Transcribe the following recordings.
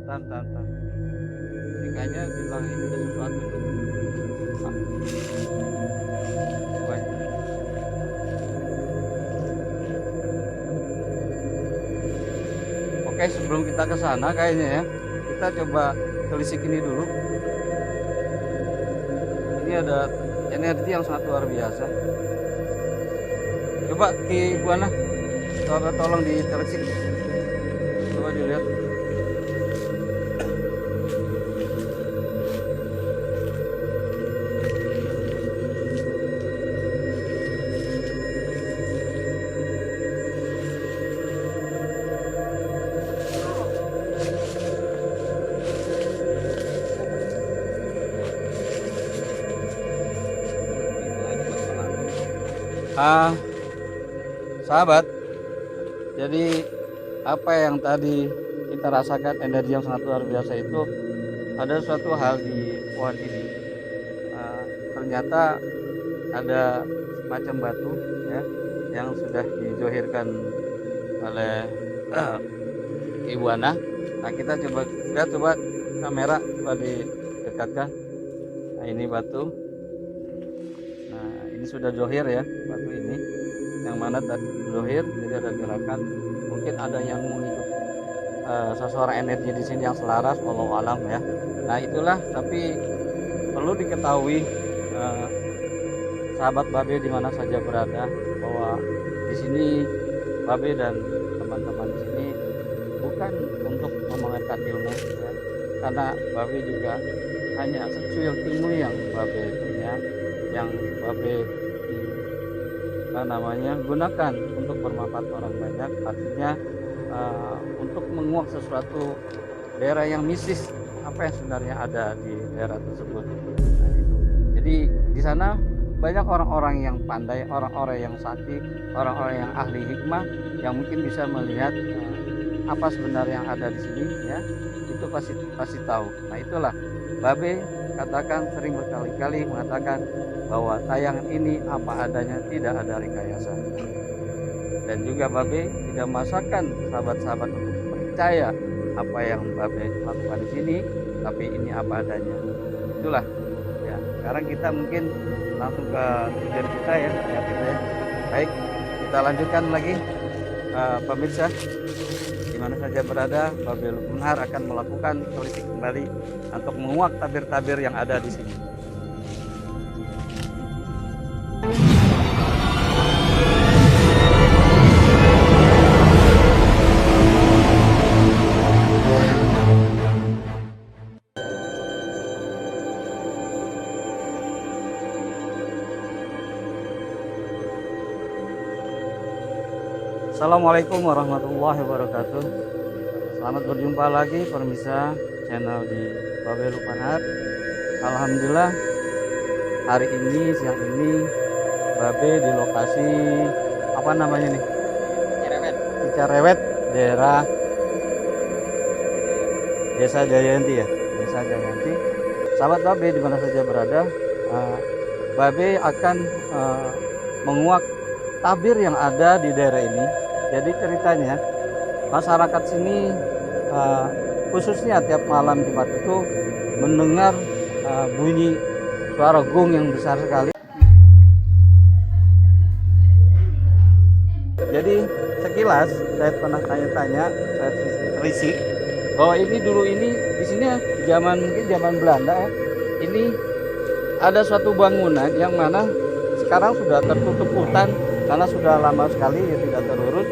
Tan. Ini kayaknya bilang ini ada sesuatu nih. Ah, coba. Oke, sebelum kita ke sana kayaknya ya, kita coba telisik ini dulu. Ini ada energi yang sangat luar biasa. Coba Ki Buana, tolong ditelisik. Coba dilihat. Sahabat, jadi apa yang tadi kita rasakan, energi yang sangat luar biasa itu, ada suatu hal di pohon ini. Ternyata ada semacam batu ya yang sudah dijohirkan oleh Ibu Ana. Nah, kita coba kamera coba didekatkan. Nah, ini batu. Nah, ini sudah johir ya batu ini. Yang mana tadi johir, jadi ada gerakan. Mungkin ada yang mengikut seseorang energi di sini yang selaras, walau alam ya. Nah, itulah. Tapi perlu diketahui sahabat Babe di mana saja berada, bahwa di sini Babe dan teman-teman di sini bukan untuk memamerkan ilmu ya, karena Babe juga hanya secuil ilmu yang Babe punya, yang Babe gunakan untuk bermanfaat orang banyak, artinya untuk menguak sesuatu daerah yang mistis, apa yang sebenarnya ada di daerah tersebut. Nah, itu. Jadi di sana banyak orang-orang yang pandai, orang-orang yang sakti, orang-orang yang ahli hikmah, yang mungkin bisa melihat apa sebenarnya yang ada di sini ya. Itu pasti tahu. Nah, itulah Babe katakan, sering berkali-kali mengatakan bahwa tayangan ini apa adanya, tidak ada rekayasa. Dan juga Babe tidak memaksakan sahabat-sahabat untuk percaya apa yang Babe lakukan di sini, tapi ini apa adanya. Itulah ya. Sekarang kita mungkin langsung ke tujuan kita ya, Baik, kita lanjutkan lagi pemirsa. Di mana saja berada, Babe Lukmanar akan melakukan telisik kembali untuk menguak tabir-tabir yang ada di sini. Assalamualaikum warahmatullahi wabarakatuh. Selamat berjumpa lagi pemirsa channel di Babe Lukmanar. Alhamdulillah, hari ini, siang ini, Babe di lokasi apa namanya nih? Cicerewet, daerah Desa Jayanti ya, Desa Jayanti. Sahabat Babe di mana saja berada, Babe akan menguak tabir yang ada di daerah ini. Jadi ceritanya, masyarakat sini khususnya tiap malam Jumat itu mendengar bunyi suara gong yang besar sekali. Jadi sekilas saya pernah tanya-tanya, saya terisik bahwa ini dulu ini di sini mungkin zaman Belanda ya. Ini ada suatu bangunan yang mana sekarang sudah tertutup hutan karena sudah lama sekali ya tidak terurus.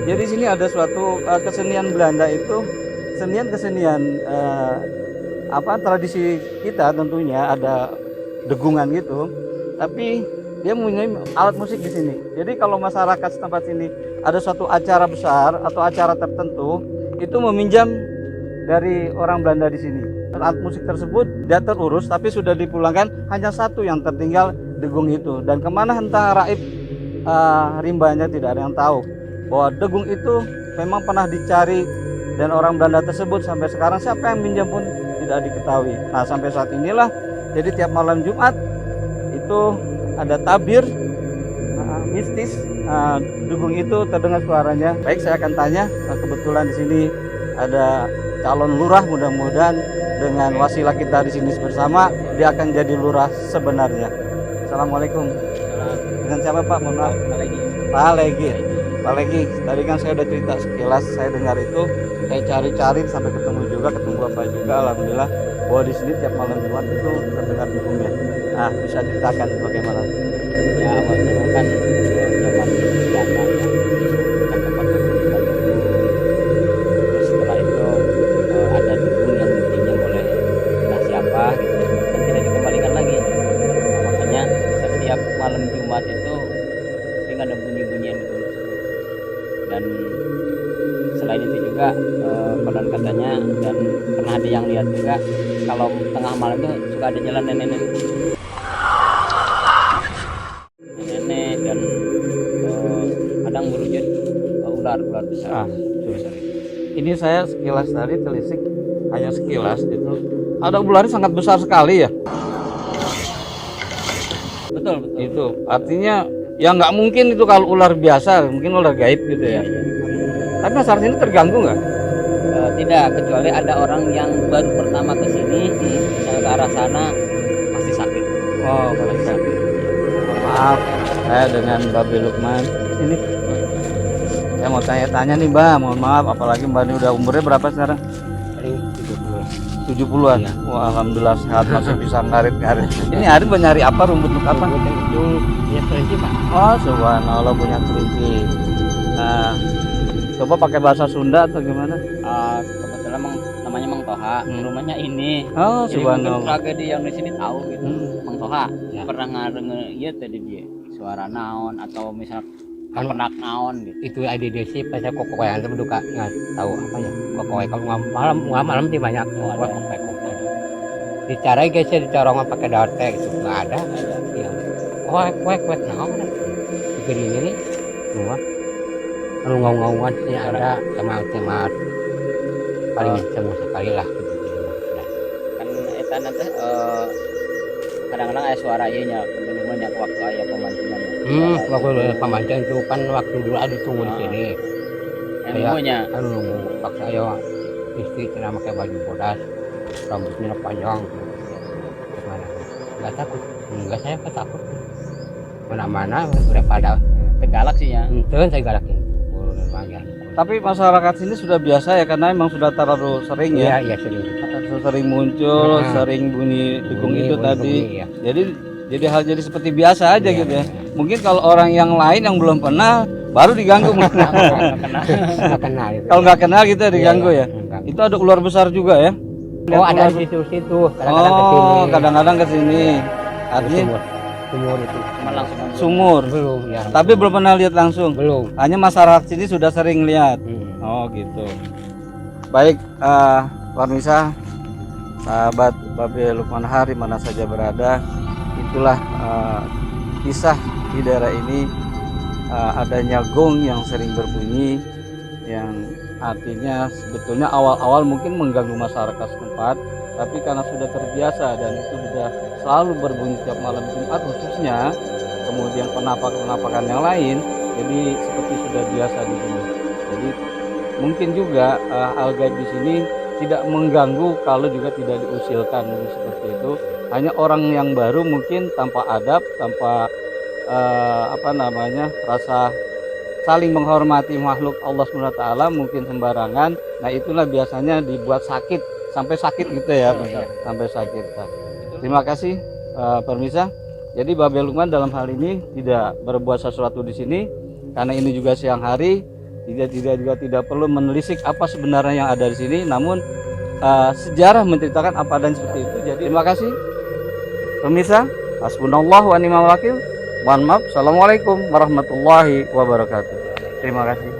Jadi di sini ada suatu kesenian Belanda, itu kesenian tradisi kita, tentunya ada degungan gitu. Tapi dia mempunyai alat musik di sini. Jadi kalau masyarakat setempat sini ada suatu acara besar atau acara tertentu, itu meminjam dari orang Belanda di sini. Alat musik tersebut tidak terurus, tapi sudah dipulangkan, hanya satu yang tertinggal, degung itu. Dan kemana entah raib rimbanya tidak ada yang tahu. Bahwa degung itu memang pernah dicari, dan orang Belanda tersebut sampai sekarang siapa yang minjam pun tidak diketahui. Nah, sampai saat inilah, jadi tiap malam Jumat itu ada tabir mistis dugong itu terdengar suaranya. Baik, saya akan tanya. Kebetulan di sini ada calon lurah, mudah-mudahan dengan wasilah kita di sini bersama dia akan jadi lurah sebenarnya. Assalamualaikum. Dengan siapa Pak? Mohon maaf. Pak Legi. Pak Legi, tadi kan saya udah cerita sekilas, saya dengar itu, saya cari-cari sampai ketemu Bapak juga, alhamdulillah bahwa di sini tiap malam Jumat itu terdengar dugungnya. Nah, bisa ceritakan bagaimana? Ya awalnya kan zaman belanda ya, kan tempat berkumpul dulu. Terus setelah itu ada dugong yang dipinjam oleh entah siapa gitu dan tidak dikembalikan lagi. Nah, makanya setiap malam Jumat itu sering ada bunyi-bunyian dugong tersebut. Dan selain itu juga konon katanya dan pernah ada yang lihat juga kalau tengah malam itu suka ada jalan nenek-nenek dan kadang berwujud ular besar. Ini saya sekilas tadi telisik, hanya sekilas itu ada ularnya sangat besar sekali ya. Betul. Itu artinya ya nggak mungkin itu kalau ular biasa, mungkin ular gaib gitu ya. Tapi masyarakat ini terganggu nggak? Tidak, kecuali ada orang yang baru pertama ke sini, misalnya ke arah sana pasti sakit. Oh, masih sakit. Maaf, saya dengan Babe Lukman. Ini saya mau tanya-tanya nih Mbak, mohon maaf, apalagi Mbak ini udah umurnya berapa sekarang? 70-an. Ya. Wah, alhamdulillah sehat, masih bisa ngarit-ngarit. Ini hari nyari apa, rumput untuk apa? Ya kelinci Pak. Oh, subhanallah punya kelinci. Nah, coba pakai bahasa Sunda atau gimana? Kebetulan namanya Mang Toha, rumahnya ini. Oh, Jadi mungkin subhanallah. tragedi yang di sini tahu gitu. Mang Toha Ya. pernah ngedenger iya tadi dia suara naon atau misal penak naon gitu. Itu ada di sini pas kok yang itu duka nggak tahu apa ya kok kalau malam di banyak kok dicarai guys ya dicorong pakai daun teh itu nggak ada ya kue naon begini ini semua kalau ngau-ngauan sih ada sama paling semua sekali lah gitu Kan eta nanti kadang-kadang ada suara ianya pendelungannya waktu aya pemancingan. waktu pemancing itu kan waktu dulu ada tunggu di sini Ilmunya kan nunggu paksa ayo istri tidak pakai baju bodas rambutnya panjang gimana nggak takut enggak saya nggak takut mana-mana udah pada tegalak sih ya. itu saya galakin panjang Tapi masyarakat sini sudah biasa ya, karena memang sudah terlalu sering ya. iya sering Sering muncul, Nah. sering bunyi dugong itu tadi. ya. Jadi hal jadi seperti biasa aja Iya, gitu ya. iya. Mungkin kalau orang yang lain yang belum pernah baru diganggu. nggak kenal itu Kalau nggak kenal gitu ya diganggu ya. Enggak. Itu ada ular besar juga ya. Oh ada di situ kadang-kadang Oh, kesini kadang-kadang ke sini. Artinya sumur itu Cuma langsung sumur. belum ya Tapi belum pernah lihat langsung. belum Hanya masyarakat sini sudah sering lihat. Oh gitu. Baik, Warmisa, sahabat Babe Lukman Har, mana saja berada, itulah kisah di daerah ini, adanya gong yang sering berbunyi, yang artinya sebetulnya awal-awal mungkin mengganggu masyarakat setempat, tapi karena sudah terbiasa dan itu sudah selalu berbunyi tiap malam Jumat khususnya, kemudian penampakan-penampakan yang lain, jadi seperti sudah biasa di sini. Jadi mungkin juga hal gaib di sini tidak mengganggu kalau juga tidak diusilkan seperti itu. Hanya orang yang baru mungkin tanpa adab, tanpa rasa saling menghormati makhluk Allah SWT mungkin sembarangan. Nah itulah biasanya dibuat sakit, sampai sakit gitu ya, sampai sakit. Nah, terima kasih Permisa. Jadi Babe Lukman dalam hal ini tidak berbuat sesuatu di sini karena ini juga siang hari. Tidak perlu menelisik apa sebenarnya yang ada di sini, namun sejarah menceritakan apa dan seperti itu. Jadi terima kasih pemirsa. Hasbunallahu wa ni'mal wakil. Mohon maaf. Assalamualaikum warahmatullahi wabarakatuh. Terima kasih.